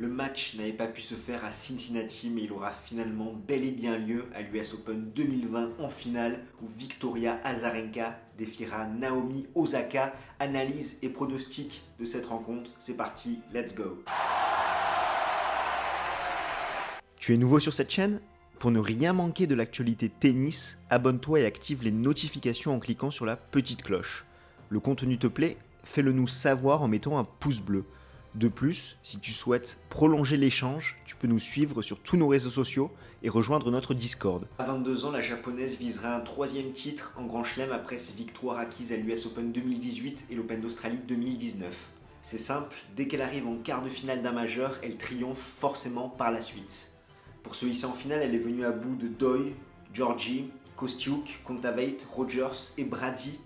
Le match n'avait pas pu se faire à Cincinnati, mais il aura finalement bel et bien lieu à l'US Open 2020 en finale, où Victoria Azarenka défiera Naomi Osaka. Analyse et pronostic de cette rencontre, c'est parti, let's go. Tu es nouveau sur cette chaîne ? Pour ne rien manquer de l'actualité tennis, abonne-toi et active les notifications en cliquant sur la petite cloche. Le contenu te plaît ? Fais-le nous savoir en mettant un pouce bleu. De plus, si tu souhaites prolonger l'échange, tu peux nous suivre sur tous nos réseaux sociaux et rejoindre notre Discord. À 22 ans, la japonaise visera un 3e titre en Grand Chelem après ses victoires acquises à l'US Open 2018 et l'Open d'Australie 2019. C'est simple, dès qu'elle arrive en quart de finale d'un majeur, elle triomphe forcément par la suite. Pour se hisser en finale, elle est venue à bout de Doi, Georgie, Kostiuk, Kontaveit, Rogers et Brady.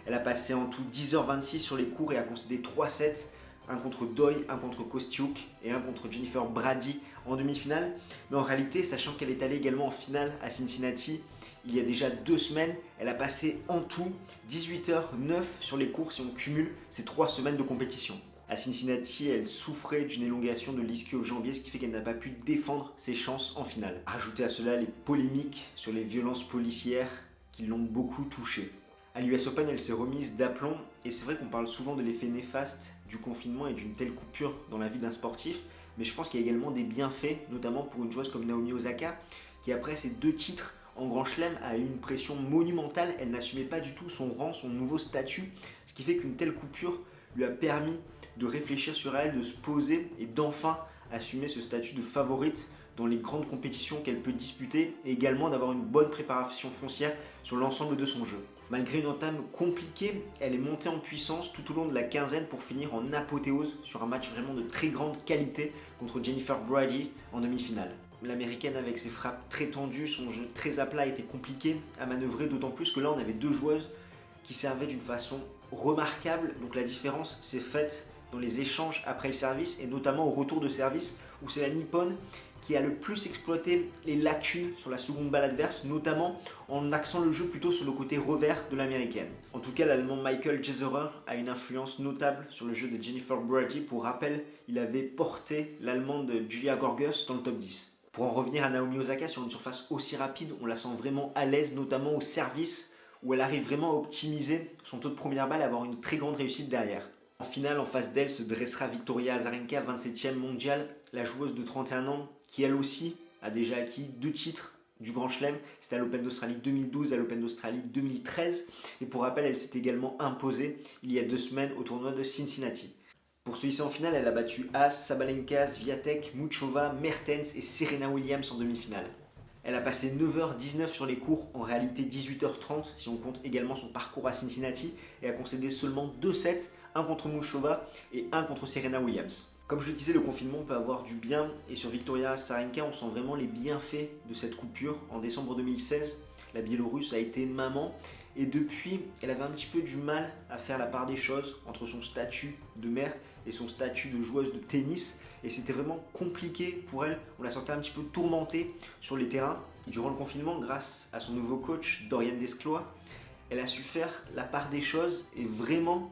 Elle a passé en tout 10h26 sur les courts et a concédé 3 sets, un contre Doi, un contre Kostiuk et un contre Jennifer Brady en demi-finale. Mais en réalité, sachant qu'elle est allée également en finale à Cincinnati il y a déjà 2 semaines, elle a passé en tout 18h09 sur les courts si on cumule ces 3 semaines de compétition. À Cincinnati, elle souffrait d'une élongation de l'ischio-jambier, ce qui fait qu'elle n'a pas pu défendre ses chances en finale. Ajoutez à cela les polémiques sur les violences policières qui l'ont beaucoup touchée. À l'US Open, elle s'est remise d'aplomb et c'est vrai qu'on parle souvent de l'effet néfaste du confinement et d'une telle coupure dans la vie d'un sportif, mais je pense qu'il y a également des bienfaits, notamment pour une joueuse comme Naomi Osaka, qui après ses 2 titres en Grand Chelem a eu une pression monumentale. Elle n'assumait pas du tout son rang, son nouveau statut, ce qui fait qu'une telle coupure lui a permis de réfléchir sur elle, de se poser et d'enfin assumer ce statut de favorite dans les grandes compétitions qu'elle peut disputer et également d'avoir une bonne préparation foncière sur l'ensemble de son jeu. Malgré une entame compliquée, elle est montée en puissance tout au long de la quinzaine pour finir en apothéose sur un match vraiment de très grande qualité contre Jennifer Brady en demi-finale. L'américaine avec ses frappes très tendues, son jeu très à plat était compliqué à manœuvrer, d'autant plus que là on avait 2 joueuses qui servaient d'une façon remarquable. Donc la différence s'est faite dans les échanges après le service et notamment au retour de service où c'est la Nippone qui a le plus exploité les lacunes sur la seconde balle adverse, notamment en axant le jeu plutôt sur le côté revers de l'américaine. En tout cas, l'allemand Michael Jeserer a une influence notable sur le jeu de Jennifer Brady. Pour rappel, il avait porté l'allemande Julia Görges dans le top 10. Pour en revenir à Naomi Osaka, sur une surface aussi rapide, on la sent vraiment à l'aise, notamment au service, où elle arrive vraiment à optimiser son taux de première balle et avoir une très grande réussite derrière. En finale, en face d'elle se dressera Victoria Azarenka, 27e mondiale, la joueuse de 31 ans, qui elle aussi a déjà acquis 2 titres du Grand Chelem. C'était à l'Open d'Australie 2012 et à l'Open d'Australie 2013. Et pour rappel, elle s'est également imposée il y a 2 semaines au tournoi de Cincinnati. Pour se hisser en finale, elle a battu Haas, Sabalenka, Swiatek, Muchova, Mertens et Serena Williams en demi-finale. Elle a passé 9h19 sur les courts, en réalité 18h30 si on compte également son parcours à Cincinnati, et a concédé seulement 2 sets, un contre Muchova et un contre Serena Williams. Comme je le disais, le confinement peut avoir du bien, et sur Victoria Azarenka, on sent vraiment les bienfaits de cette coupure. En décembre 2016, la Biélorusse a été maman, et depuis, elle avait un petit peu du mal à faire la part des choses entre son statut de mère et son statut de joueuse de tennis, et c'était vraiment compliqué pour elle. On la sentait un petit peu tourmentée sur les terrains. Durant le confinement, grâce à son nouveau coach, Dorian Desclois, elle a su faire la part des choses et vraiment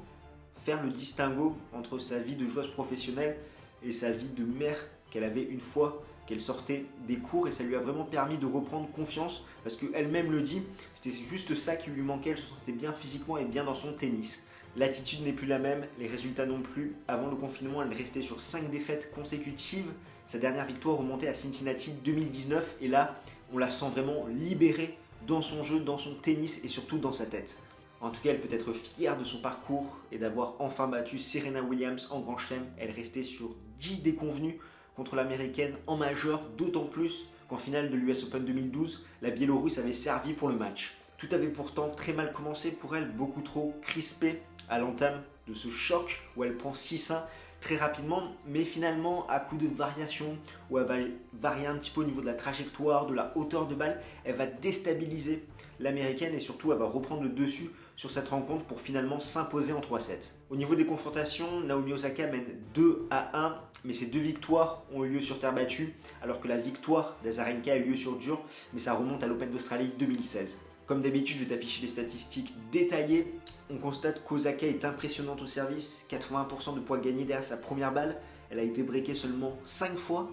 faire le distinguo entre sa vie de joueuse professionnelle et sa vie de mère qu'elle avait une fois qu'elle sortait des cours, et ça lui a vraiment permis de reprendre confiance parce qu'elle-même le dit, c'était juste ça qui lui manquait, elle se sentait bien physiquement et bien dans son tennis. L'attitude n'est plus la même, les résultats non plus. Avant le confinement, elle restait sur 5 défaites consécutives. Sa dernière victoire remontait à Cincinnati 2019 et là, on la sent vraiment libérée dans son jeu, dans son tennis et surtout dans sa tête. En tout cas, elle peut être fière de son parcours et d'avoir enfin battu Serena Williams en Grand Chelem. Elle restait sur 10 déconvenues contre l'américaine en majeur, d'autant plus qu'en finale de l'US Open 2012, la Biélorusse avait servi pour le match. Tout avait pourtant très mal commencé pour elle, beaucoup trop crispée à l'entame de ce choc où elle prend 6-1 très rapidement, mais finalement à coup de variation où elle va varier un petit peu au niveau de la trajectoire, de la hauteur de balle, elle va déstabiliser l'américaine et surtout elle va reprendre le dessus sur cette rencontre pour finalement s'imposer en 3-7. Au niveau des confrontations, Naomi Osaka mène 2-1, mais ces 2 victoires ont eu lieu sur terre battue, alors que la victoire d'Azarenka a eu lieu sur dur, mais ça remonte à l'Open d'Australie 2016. Comme d'habitude, je vais t'afficher les statistiques détaillées. On constate qu'Osaka est impressionnante au service, 80% de points gagnés derrière sa première balle. elle a été breakée seulement 5 fois.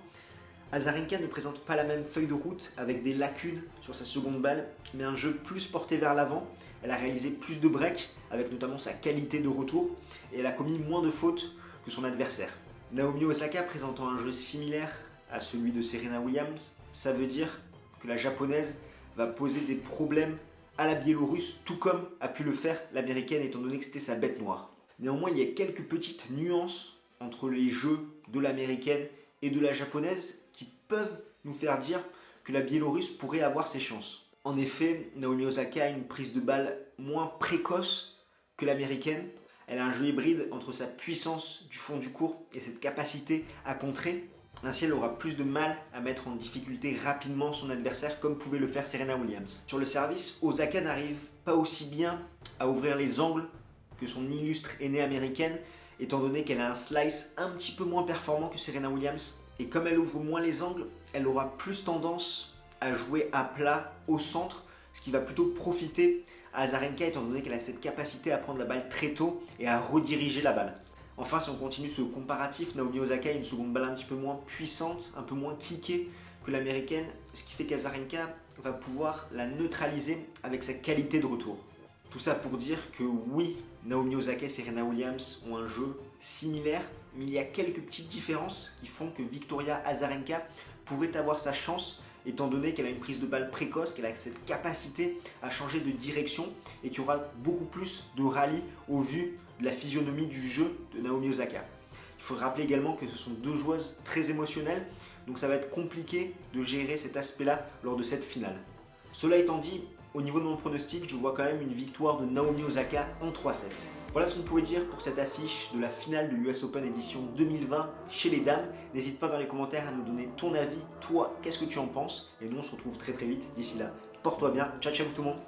Azarenka ne présente pas la même feuille de route avec des lacunes sur sa seconde balle, mais un jeu plus porté vers l'avant. Elle a réalisé plus de breaks avec notamment sa qualité de retour et elle a commis moins de fautes que son adversaire. Naomi Osaka présentant un jeu similaire à celui de Serena Williams, ça veut dire que la japonaise va poser des problèmes à la biélorusse, tout comme a pu le faire l'américaine étant donné que c'était sa bête noire. Néanmoins, il y a quelques petites nuances entre les jeux de l'américaine et de la japonaise qui peuvent nous faire dire que la biélorusse pourrait avoir ses chances. En effet, Naomi Osaka a une prise de balle moins précoce que l'américaine. Elle a un jeu hybride entre sa puissance du fond du court et cette capacité à contrer. Ainsi, elle aura plus de mal à mettre en difficulté rapidement son adversaire comme pouvait le faire Serena Williams. Sur le service, Osaka n'arrive pas aussi bien à ouvrir les angles que son illustre aînée américaine, étant donné qu'elle a un slice un petit peu moins performant que Serena Williams. Et comme elle ouvre moins les angles, elle aura plus tendance à jouer à plat au centre, ce qui va plutôt profiter à Azarenka étant donné qu'elle a cette capacité à prendre la balle très tôt et à rediriger la balle. Enfin, si on continue ce comparatif, Naomi Osaka a une seconde balle un petit peu moins puissante, un peu moins kickée que l'américaine, ce qui fait qu'Azarenka va pouvoir la neutraliser avec sa qualité de retour. Tout ça pour dire que oui, Naomi Osaka et Serena Williams ont un jeu similaire, mais il y a quelques petites différences qui font que Victoria Azarenka pourrait avoir sa chance étant donné qu'elle a une prise de balle précoce, qu'elle a cette capacité à changer de direction et qu'il y aura beaucoup plus de rallye au vu de la physionomie du jeu de Naomi Osaka. Il faut rappeler également que ce sont deux joueuses très émotionnelles, donc ça va être compliqué de gérer cet aspect-là lors de cette finale. Cela étant dit, au niveau de mon pronostic, je vois quand même une victoire de Naomi Osaka en 3-7. Voilà ce qu'on pouvait dire pour cette affiche de la finale de l'US Open édition 2020 chez les dames. N'hésite pas dans les commentaires à nous donner ton avis. Toi, qu'est-ce que tu en penses? Et nous, on se retrouve très très vite. D'ici là, porte-toi bien. Ciao ciao tout le monde.